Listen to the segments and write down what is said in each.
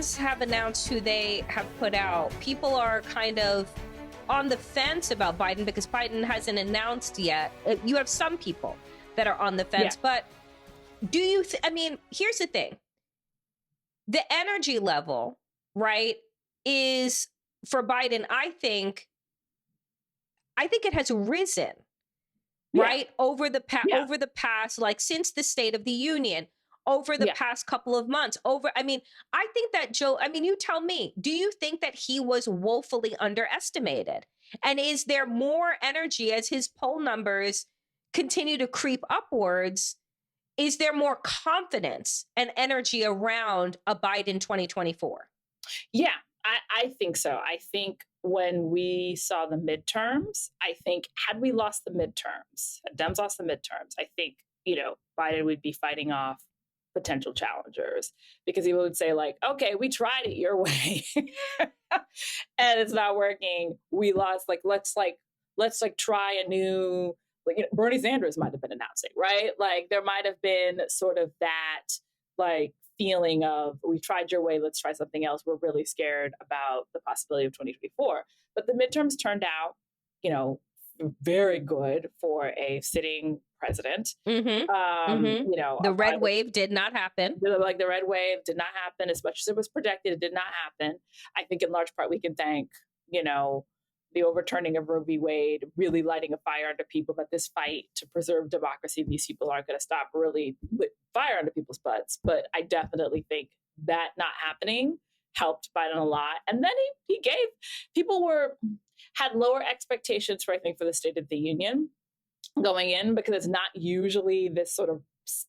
Republicans have announced who they have put out, people are kind of on the fence about Biden because Biden hasn't announced yet. You have some people that are on the fence, but do you, here's the thing. The energy level, right, is for Biden, I think it has risen, right, over the past, like since the State of the Union, over the past couple of months. I think that Joe, you tell me, do you think that he was woefully underestimated? And is there more energy as his poll numbers continue to creep upwards? Is there more confidence and energy around a Biden 2024? Yeah, I think so. I think when we saw the midterms, I think had we lost the midterms, Dems lost the midterms, I think, Biden would be fighting off potential challengers because he would say like, okay, we tried it your way and it's not working. We lost, let's try a new, Bernie Sanders might have been announcing, right? Like there might have been sort of that feeling of we tried your way, let's try something else. We're really scared about the possibility of 2024. But the midterms turned out, very good for a sitting president. The red wave did not happen. The red wave did not happen as much as it was projected. It did not happen. I think in large part we can thank, the overturning of Roe v. Wade, really lighting a fire under people that this fight to preserve democracy, these people aren't going to stop, really lit fire under people's butts. But I definitely think that not happening helped Biden a lot. And then he gave, people had lower expectations for the State of the Union going in, because it's not usually this sort of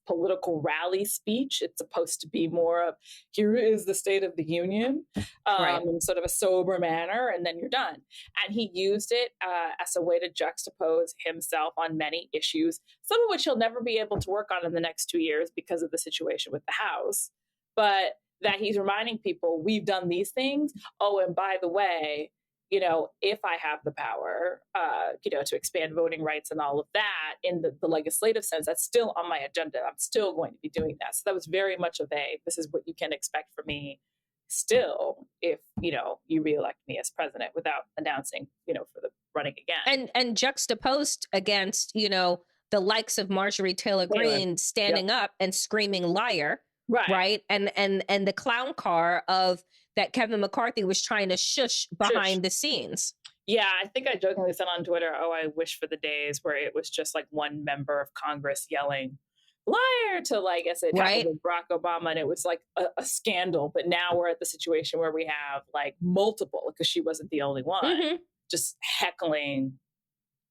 political rally speech. It's supposed to be more of, here is the State of the Union, in sort of a sober manner, and then you're done. And he used it as a way to juxtapose himself on many issues, some of which he'll never be able to work on in the next 2 years because of the situation with the House. But that he's reminding people, we've done these things. Oh, and by the way, if I have the power, to expand voting rights and all of that in the legislative sense, that's still on my agenda. I'm still going to be doing that. So that was very much of this is what you can expect from me still if, you reelect me as president without announcing, for the running again. And juxtaposed against, the likes of Marjorie Taylor Greene standing up and screaming liar. Right. And the clown car of that Kevin McCarthy was trying to shush behind the scenes. Yeah, I think I jokingly said on Twitter, I wish for the days where it was just like one member of Congress yelling liar to happened with Barack Obama, and it was like a scandal. But now we're at the situation where we have multiple, because she wasn't the only one, just heckling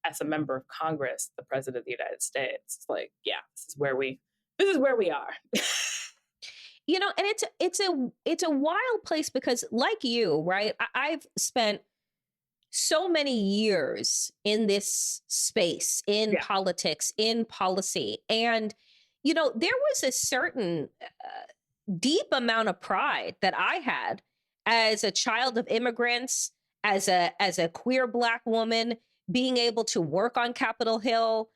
as a member of Congress, the president of the United States. It's this is where we are. And it's a wild place because, like you, right? I've spent so many years in this space, in politics, in policy. And, there was a certain deep amount of pride that I had as a child of immigrants, as a queer Black woman, being able to work on Capitol Hill,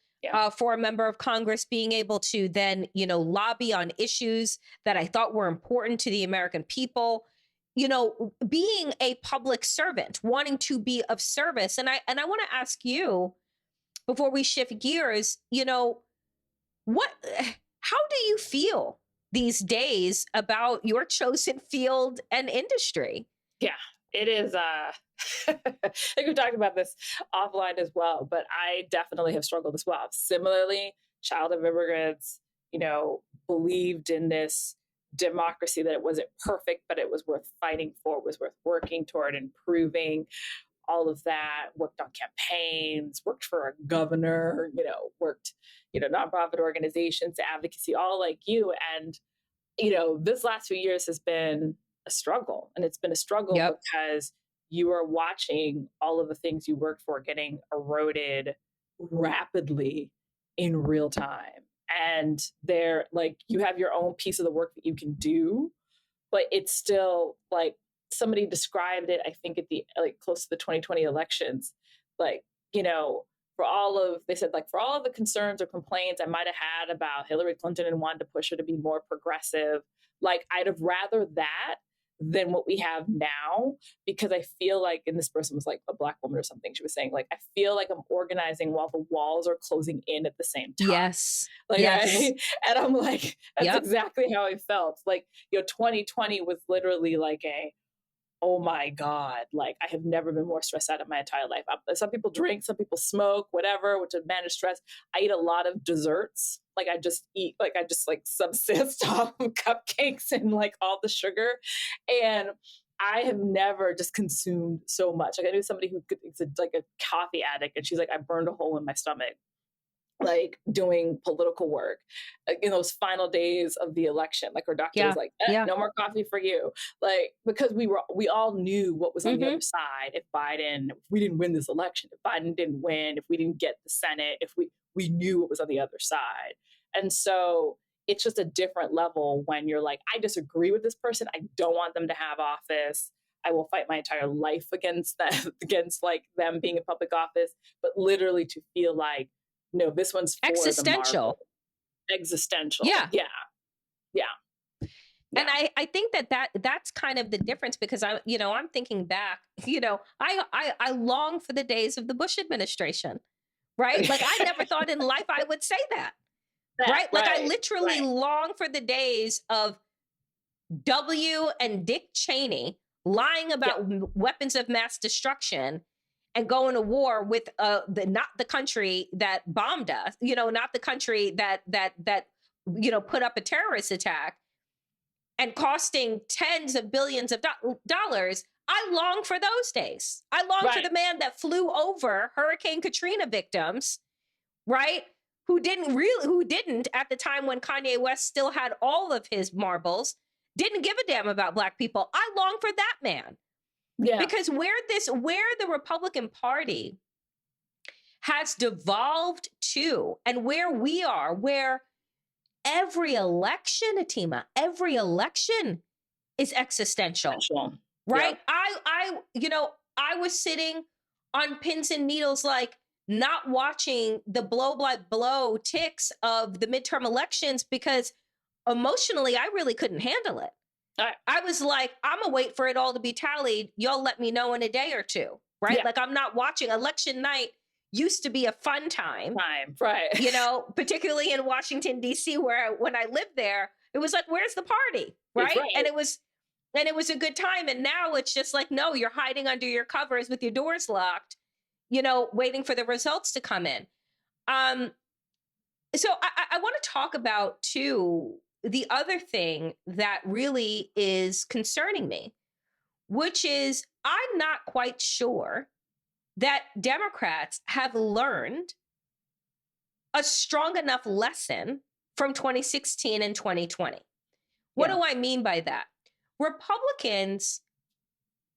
for a member of Congress, being able to then, lobby on issues that I thought were important to the American people, being a public servant, wanting to be of service. And I want to ask you, before we shift gears, how do you feel these days about your chosen field and industry? Yeah, it is. I think we talked about this offline as well, but I definitely have struggled as well. Similarly, child of immigrants, believed in this democracy, that it wasn't perfect, but it was worth fighting for, was worth working toward, improving, all of that. Worked on campaigns, worked for a governor, worked, nonprofit organizations, advocacy, all like you. And, this last few years has been a struggle. And it's been a struggle because you are watching all of the things you worked for getting eroded rapidly in real time. And they're you have your own piece of the work that you can do, but it's still somebody described it, I think at the close to the 2020 elections, for all of the concerns or complaints I might have had about Hillary Clinton and wanted to push her to be more progressive, I'd have rather that than what we have now, because I feel like, and this person was like a Black woman or something, she was saying, like, I feel like I'm organizing while the walls are closing in at the same time. Yes. Like, yes. And I'm like, that's exactly how I felt. Like, 2020 was literally like oh my God, like, I have never been more stressed out in my entire life. Some people drink, some people smoke, whatever, which is manage stress. I eat a lot of desserts. Like, I just subsist on cupcakes and like all the sugar. And I have never just consumed so much. Like, I knew somebody who is like a coffee addict, and she's like, I burned a hole in my stomach, like doing political work in those final days of the election. Like, her doctor was like, no more coffee for you. Like, because we all knew what was on the other side. If we didn't win this election, if Biden didn't win, if we didn't get the Senate, if we knew what was on the other side. And so it's just a different level when you're like, I disagree with this person. I don't want them to have office. I will fight my entire life against them, against like them being in public office, but literally to feel like, no, this one's for existential. Existential. Yeah. Yeah. And I think that's kind of the difference, because I'm thinking back, I long for the days of the Bush administration, right? Like, I never thought in life I would say that, right? Like, I literally long for the days of W and Dick Cheney lying about weapons of mass destruction and going to war with not the country that bombed us, not the country that put up a terrorist attack and costing tens of billions of dollars. I long for those days. I long for the man that flew over Hurricane Katrina victims, right? Who didn't at the time when Kanye West still had all of his marbles, didn't give a damn about Black people. I long for that man. Yeah. Because where the Republican Party has devolved to, and where we are, where every election, Atima, every election is existential, right? Yeah. I was sitting on pins and needles, like, not watching the blow by blow ticks of the midterm elections, because emotionally, I really couldn't handle it. I was like, I'm going to wait for it all to be tallied. Y'all let me know in a day or two, right? Yeah. Like, I'm not watching. Election night used to be a fun time. Right. Particularly in Washington, D.C., where when I lived there, it was like, where's the party, right? And it was a good time. And now it's just like, no, you're hiding under your covers with your doors locked, waiting for the results to come in. So I want to talk about, too, the other thing that really is concerning me, which is I'm not quite sure that Democrats have learned a strong enough lesson from 2016 and 2020. What do I mean by that? Republicans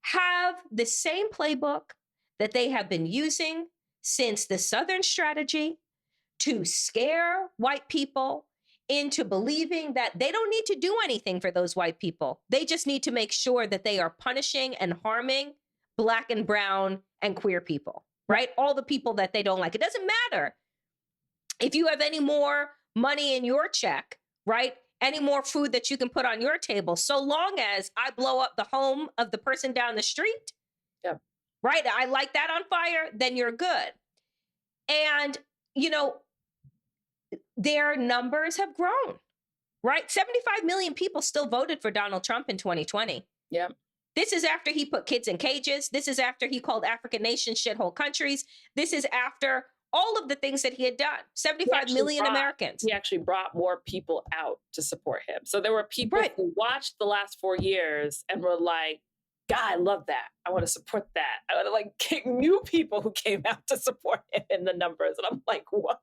have the same playbook that they have been using since the Southern strategy to scare white people into believing that they don't need to do anything for those white people. They just need to make sure that they are punishing and harming Black and brown and queer people, right? All the people that they don't like. It doesn't matter if you have any more money in your check, right? Any more food that you can put on your table, so long as I blow up the home of the person down the street, right? I light that on fire, then you're good. And, their numbers have grown, right? 75 million people still voted for Donald Trump in 2020. Yeah. This is after he put kids in cages. This is after he called African nations shithole countries. This is after all of the things that he had done. 75 million Americans. He actually brought more people out to support him. So there were people who watched the last 4 years and were like, God, I love that. I want to support that. I want to kick new people who came out to support him in the numbers. And I'm like, what?